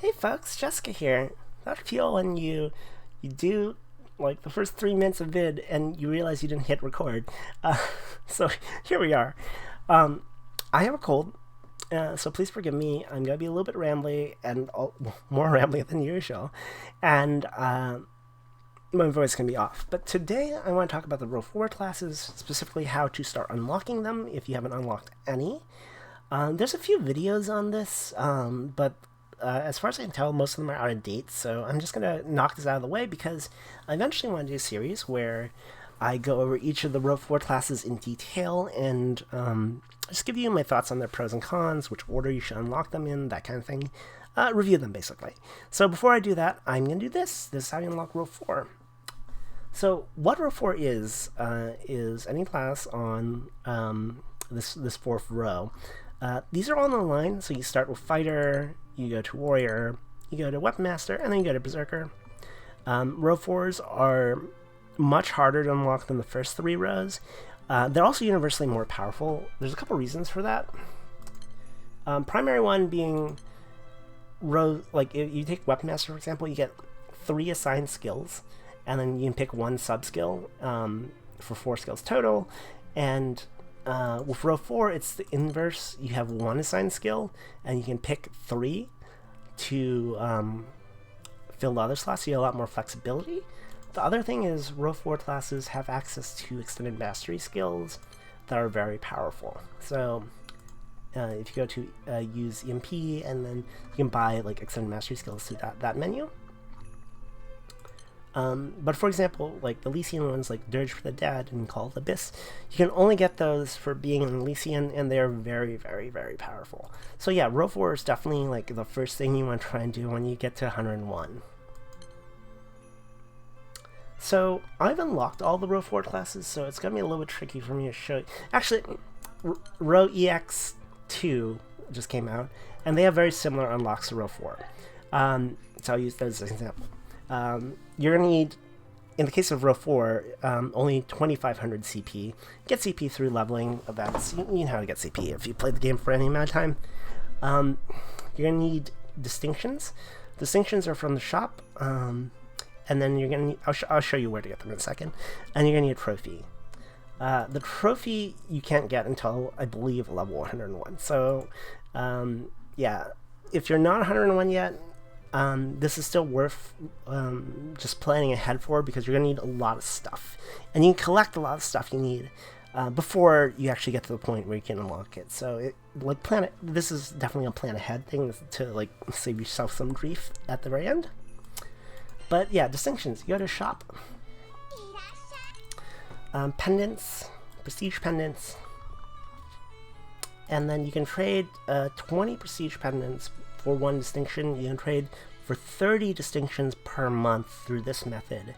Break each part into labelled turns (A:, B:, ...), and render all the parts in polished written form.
A: Hey folks, Jessica here. That feel when you do like the first 3 minutes of vid and you realize you didn't hit record. Uh, so here we are. Um, I have a cold, so please forgive me. I'm gonna be a little bit rambly and more rambly than usual, and my voice can be off. But today I want to talk about the Row 4 classes, specifically how to start unlocking them if you haven't unlocked any. There's a few videos on this, but as far as I can tell, most of them are out of date. So I'm just gonna knock this out of the way because I eventually want to do a series where I go over each of the Row 4 classes in detail and just give you my thoughts on their pros and cons, which order you should unlock them in, that kind of thing. Review them basically. So before I do that, I'm gonna do this. This is how you unlock Row 4. So what Row 4 is any class on this fourth row. These are all in the line, so you start with Fighter, you go to Warrior, you go to Weapon Master, and then you go to Berserker. Row 4s are much harder to unlock than the first three rows. They're also universally more powerful. There's a couple reasons for that. Primary one being like if you take Weapon Master, for example, you get 3 assigned skills, and then you can pick one sub-skill for 4 skills total, and with Row 4, it's the inverse. You have 1 assigned skill, and you can pick 3 to fill the other slots, so you have a lot more flexibility. The other thing is Row 4 classes have access to extended mastery skills that are very powerful. So if you go to use EMP, and then you can buy like extended mastery skills through that menu. But for example, like the Elysian ones, like Dirge for the Dead and Call of the Abyss, you can only get those for being an Elysian, and they're very, very, very powerful. So yeah, Row 4 is definitely like the first thing you want to try and do when you get to 101. So I've unlocked all the Row 4 classes, so it's going to be a little bit tricky for me to show you. Actually, Row EX2 just came out, and they have very similar unlocks to Row 4. So I'll use those as an example. You're going to need, in the case of Row 4, only 2,500 CP. Get CP through leveling events. You know how to get CP if you played the game for any amount of time. You're going to need distinctions. Distinctions are from the shop, and then you're going to I'll show you where to get them in a second. And you're going to need a trophy. The trophy you can't get until, I believe, level 101. So, yeah, if you're not 101 yet, this is still worth just planning ahead for, because you're going to need a lot of stuff. And you can collect a lot of stuff you need before you actually get to the point where you can unlock it. So this is definitely a plan ahead thing to like save yourself some grief at the very end. But yeah, distinctions. You go to shop. Pendants, prestige pendants. And then you can trade 20 prestige pendants for 1 distinction. You can trade for 30 distinctions per month through this method.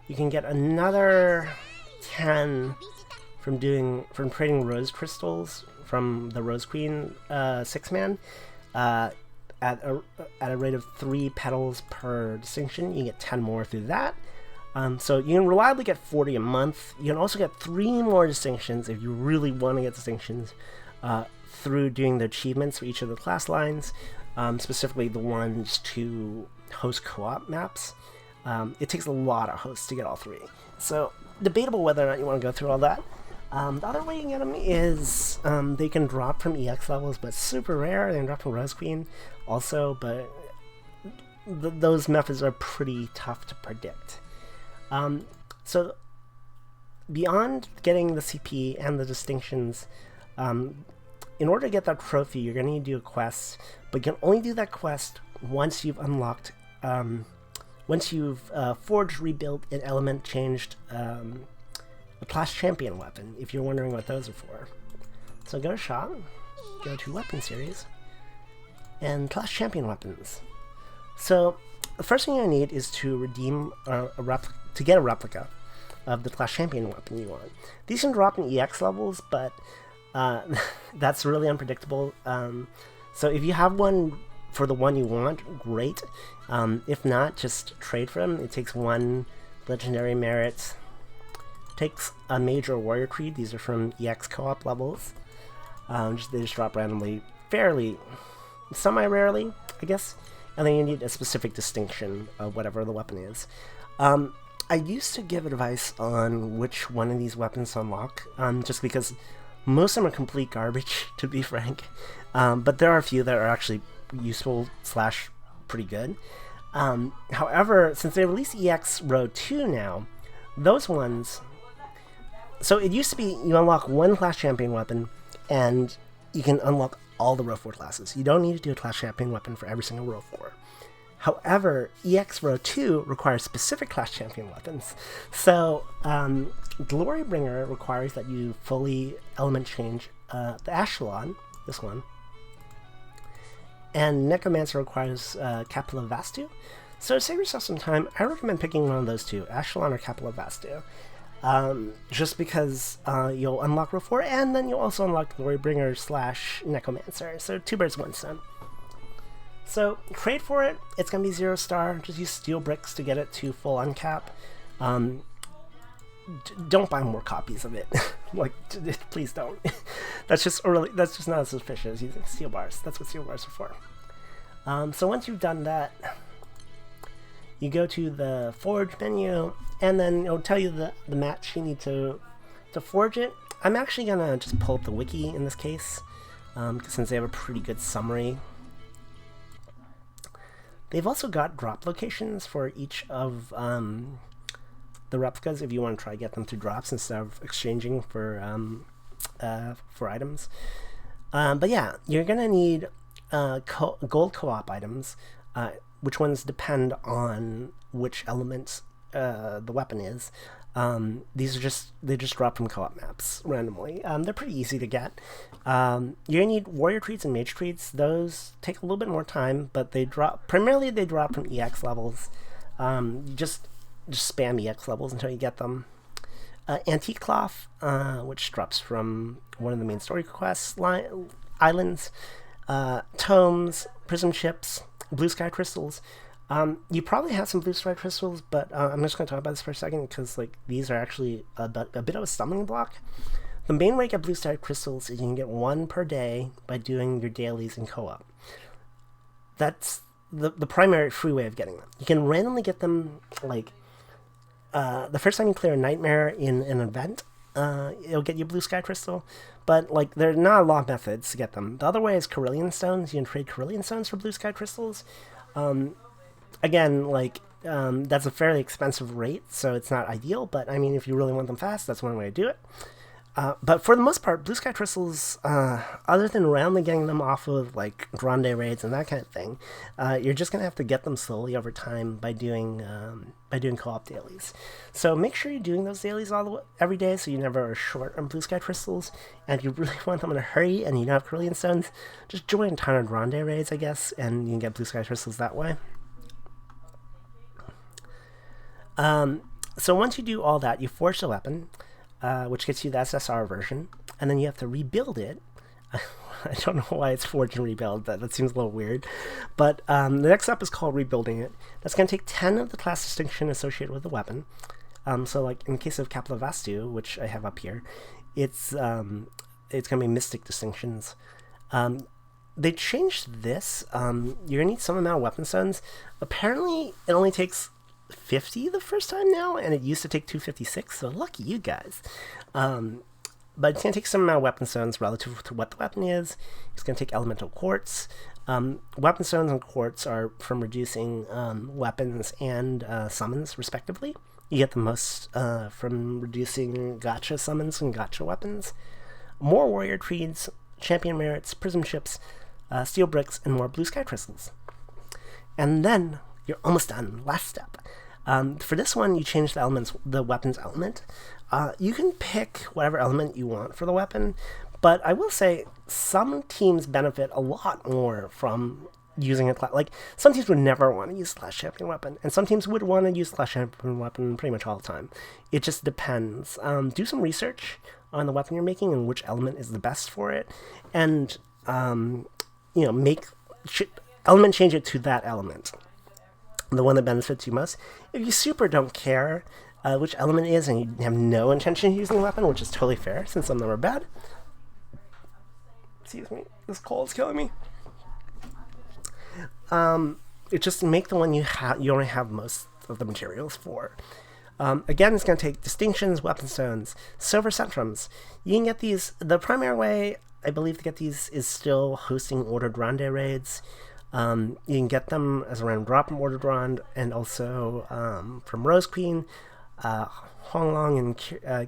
A: You can get another 10 from trading rose crystals from the Rose Queen 6-man at a rate of 3 petals per distinction. You get 10 more through that. So you can reliably get 40 a month. You can also get 3 more distinctions if you really want to get distinctions through doing the achievements for each of the class lines. Specifically the ones to host co-op maps. It takes a lot of hosts to get all 3. So debatable whether or not you want to go through all that. The other way you can get them is they can drop from EX levels, but super rare. They can drop from Rose Queen also, but those methods are pretty tough to predict. So beyond getting the CP and the distinctions, in order to get that trophy, you're going to need to do a quest, but you can only do that quest once you've unlocked, once you've forged, rebuilt, and element changed a class champion weapon, if you're wondering what those are for. So go to shop, go to weapon series, and class champion weapons. So the first thing you need is to redeem to get a replica of the class champion weapon you want. These can drop in EX levels, but that's really unpredictable. So if you have one for the one you want, great. If not, just trade for them. It takes 1 legendary merit. Takes a major warrior creed. These are from EX co-op levels. They just drop randomly, fairly, semi-rarely, I guess. and then you need a specific distinction of whatever the weapon is. I used to give advice on which one of these weapons to unlock, just because most of them are complete garbage, to be frank. But there are a few that are actually useful / pretty good. However, since they released EX Row 2 now, those ones... So it used to be you unlock one class champion weapon, and you can unlock all the Row 4 classes. You don't need to do a class champion weapon for every single Row 4. However, EX Row 2 requires specific class champion weapons. So, Glorybringer requires that you fully element change the Echelon, this one, and Necromancer requires Capilla Vastu. So to save yourself some time, I recommend picking one of those two, Echelon or Capilla Vastu. Just because you'll unlock Row 4, and then you'll also unlock Glorybringer / Necromancer. So 2 birds, 1 stone. So trade for it. It's going to be 0 star. Just use steel bricks to get it to full uncap. Don't buy more copies of it. Like, please don't. That's just not as suspicious as using steel bars. That's what steel bars are for. So once you've done that, you go to the forge menu, and then it'll tell you the match you need to forge it. I'm actually gonna just pull up the wiki in this case, since they have a pretty good summary. They've also got drop locations for each of the replicas if you want to try to get them through drops instead of exchanging for items. But yeah, you're gonna need gold co-op items, which ones depend on which element the weapon is. These are they just drop from co-op maps randomly. They're pretty easy to get. You're gonna need warrior treats and mage treats. Those take a little bit more time, but they drop from EX levels. Just spam EX levels until you get them. Antique cloth, which drops from one of the main story quests islands. Tomes, prism chips, blue sky crystals. You probably have some blue sky crystals, but I'm just going to talk about this for a second because these are actually a bit of a stumbling block. The main way to get blue sky crystals is you can get 1 per day by doing your dailies in co-op. That's the primary free way of getting them. You can randomly get them the first time you clear a nightmare in an event, it'll get you a blue sky crystal, but there are not a lot of methods to get them. The other way is Carillion stones. You can trade Carillion stones for blue sky crystals. Again, that's a fairly expensive rate, so it's not ideal, but I mean, if you really want them fast, that's one way to do it. But for the most part, blue sky crystals, other than randomly getting them off of Grande raids and that kind of thing, you're just gonna have to get them slowly over time by doing co-op dailies. So make sure you're doing those dailies every day, so you never are short on blue sky crystals. And if you really want them in a hurry and you don't have Carillion stones, just join a ton of Grande raids, I guess, and you can get blue sky crystals that way. So once you do all that, you forge the weapon, which gets you the SSR version, and then you have to rebuild it. I don't know why it's forge and rebuild. That seems a little weird. But the next step is called rebuilding it. That's going to take 10 of the class distinction associated with the weapon. So in the case of Capilla Vastu, which I have up here, it's going to be mystic distinctions. They changed this. You're going to need some amount of weapon stones. Apparently, it only takes 50 the first time now, and it used to take 256, so lucky you guys. But it's going to take some amount of weapon stones relative to what the weapon is. It's going to take elemental quartz. Weapon stones and quartz are from reducing weapons and summons, respectively. You get the most from reducing gacha summons and gacha weapons. More warrior trees, champion merits, prism chips, steel bricks, and more blue sky crystals. And then you're almost done. Last step. For this one, you change the weapon's element. You can pick whatever element you want for the weapon, but I will say some teams benefit a lot more from using a class. Some teams would never want to use class champion weapon, and some teams would want to use class champion weapon pretty much all the time. It just depends. Do some research on the weapon you're making and which element is the best for it, and element change it to that element, the one that benefits you most. If you super don't care which element it is and you have no intention of using the weapon, which is totally fair since some of them are bad. Excuse me, this cold is killing me. If just make the one you only have most of the materials for. Again, it's going to take distinctions, weapon stones, silver centrums. You can get these. The primary way, I believe, to get these is still hosting ordered ronde raids. You can get them as a random drop from ordered ronde, and also from Rose Queen, Honglong, and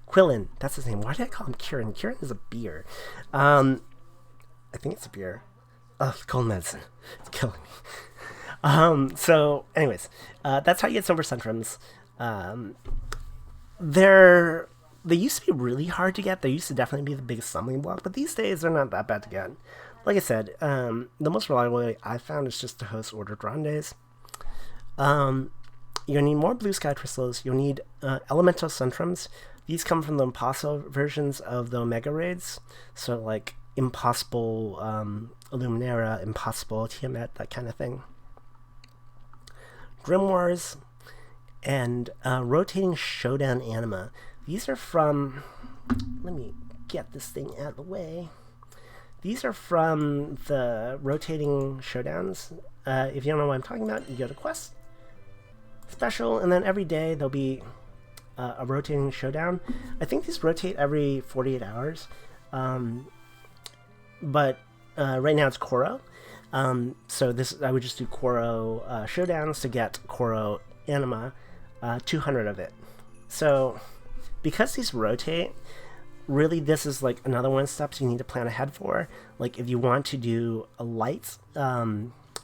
A: Quillin. That's his name. Why did I call him Kieran? Kieran is a beer. I think it's a beer. Oh, cold medicine. It's killing me. So, anyways, that's how you get silver centrums. They used to be really hard to get. They used to definitely be the biggest stumbling block, but these days they're not that bad to get. Like I said, the most reliable way I found is just to host ordered rondes. You'll need more blue sky crystals. You'll need elemental centrums. These come from the impossible versions of the Omega raids. So like Impossible Illuminera, Impossible Tiamat, that kind of thing. Grimoires, and Rotating Showdown Anima. These are from... Let me get this thing out of the way. These are from the Rotating Showdowns. If you don't know what I'm talking about, you go to Quest, Special, and then every day there'll be a Rotating Showdown. I think these rotate every 48 hours. But right now it's Koro. So I would just do Koro Showdowns to get Koro Anima, 200 of it. So because these rotate, really this is like another one of the steps you need to plan ahead for. Like if you want to do a light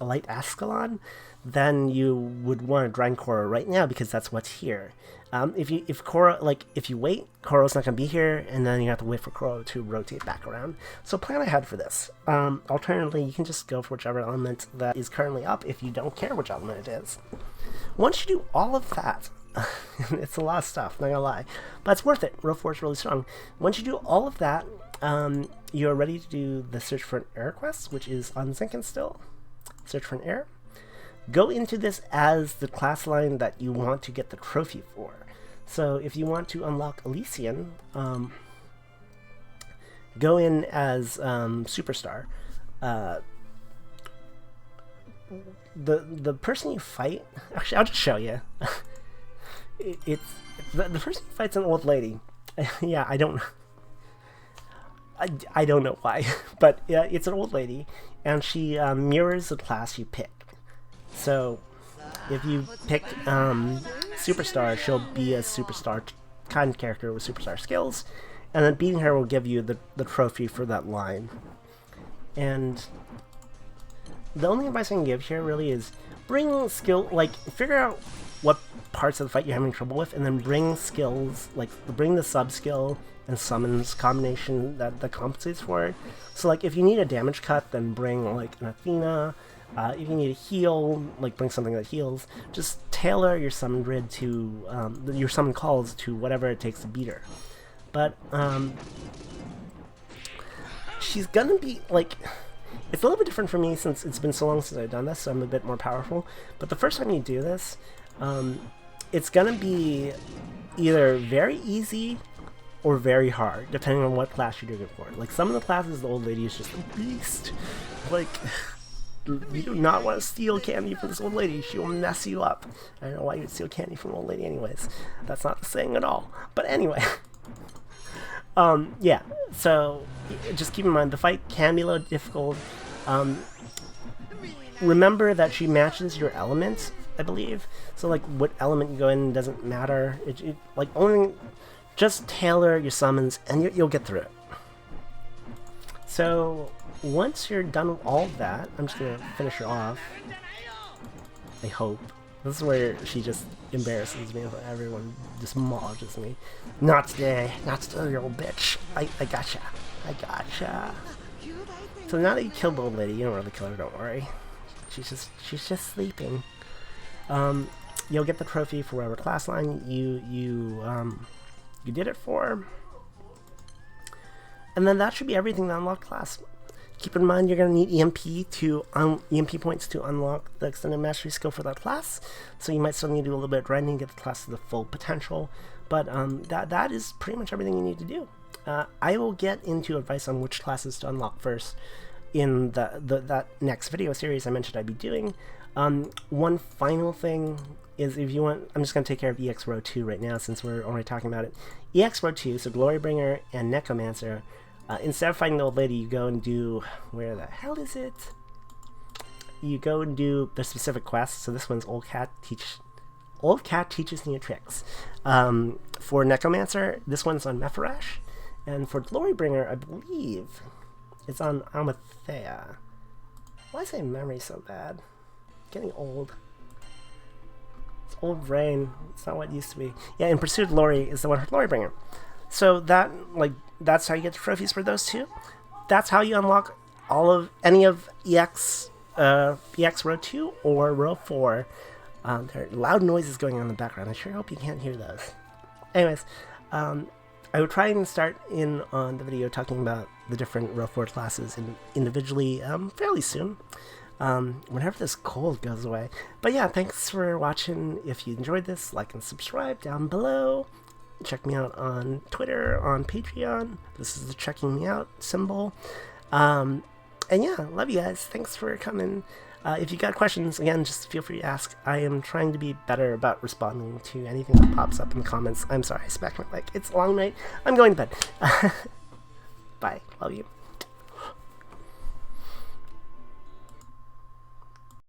A: Ascalon, then you would want to grind Koro right now because that's what's here. If you wait, Koro's not going to be here, and then you have to wait for Koro to rotate back around. So plan ahead for this. Alternatively, you can just go for whichever element that is currently up if you don't care which element it is. Once you do all of that, it's a lot of stuff, not gonna lie, but it's worth it. Row 4 is really strong. Once you do all of that, you're ready to do the Search for an Heir quest, which is on Zinken still. Search for an Heir. Go into this as the class line that you want to get the trophy for. So if you want to unlock Elysian, go in as Superstar. The person you fight... Actually, I'll just show you. The person you fight's an old lady. Yeah, I don't know why, but yeah, it's an old lady, and she mirrors the class you pick. So if you pick Superstar, she'll be a Superstar kind of character with Superstar skills, and then beating her will give you the trophy for that line. And the only advice I can give here really is bring skill, like figure out what parts of the fight you're having trouble with, and then bring skills, like bring the sub skill and summons combination that compensates for it. So like if you need a damage cut, then bring like an Athena. If you need a heal, like bring something that heals. Just tailor your summon grid to your summon calls to whatever it takes to beat her. But she's gonna be like, it's a little bit different for me since it's been so long since I've done this, so I'm a bit more powerful. But the first time you do this, it's gonna be either very easy or very hard, depending on what class you're doing it for. Like some of the classes, the old lady is just a beast. Like, you do not want to steal candy from this old lady. She will mess you up. I don't know why you'd steal candy from an old lady anyways. That's not the saying at all. But anyway. Yeah, so just keep in mind, the fight can be a little difficult. Remember that she matches your element, I believe. So like what element you go in doesn't matter. Like only just tailor your summons and you'll get through it. So once you're done with all of that, I'm just gonna finish her off. I hope. This is where she just embarrasses me. Everyone just mauges me. Not today. Not today, you old bitch. I gotcha. I gotcha. So now that you killed the old lady, you don't really kill her, don't worry. She's just sleeping. You'll get the trophy for whatever class line you did it for. And then that should be everything to unlock class. Keep in mind you're going to need EMP points to unlock the extended mastery skill for that class. So you might still need to do a little bit of grinding to get the class to the full potential. But that is pretty much everything you need to do. I will get into advice on which classes to unlock first in that next video series I mentioned I'd be doing. One final thing is, if you want, I'm just going to take care of EX Row 2 right now since we're already talking about it. EX Row 2, so Glorybringer and Necromancer, instead of fighting the old lady, you go and do, where the hell is it? You go and do the specific quest. So this one's Old Cat Teaches New Tricks. For Necromancer, this one's on Mepharash, and for Glorybringer, I believe it's on Amathea. Why is my memory so bad? Getting old. It's old brain. It's not what it used to be. Yeah, In Pursuit of Glory is the one for Glorybringer. So that's how you get the trophies for those two. That's how you unlock any of EX Row 2 or Row 4. There are loud noises going on in the background. I sure hope you can't hear those. Anyways, I would try and start in on the video talking about the different Row 4 classes individually fairly soon. Whenever this cold goes away. But yeah, thanks for watching. If you enjoyed this, like and subscribe down below. Check me out on Twitter, on Patreon. This is the checking me out symbol. And yeah, love you guys. Thanks for coming. If you got questions, again, just feel free to ask. I am trying to be better about responding to anything that pops up in the comments. I'm sorry, I smacked my leg. It's a long night. I'm going to bed. Bye. Love you.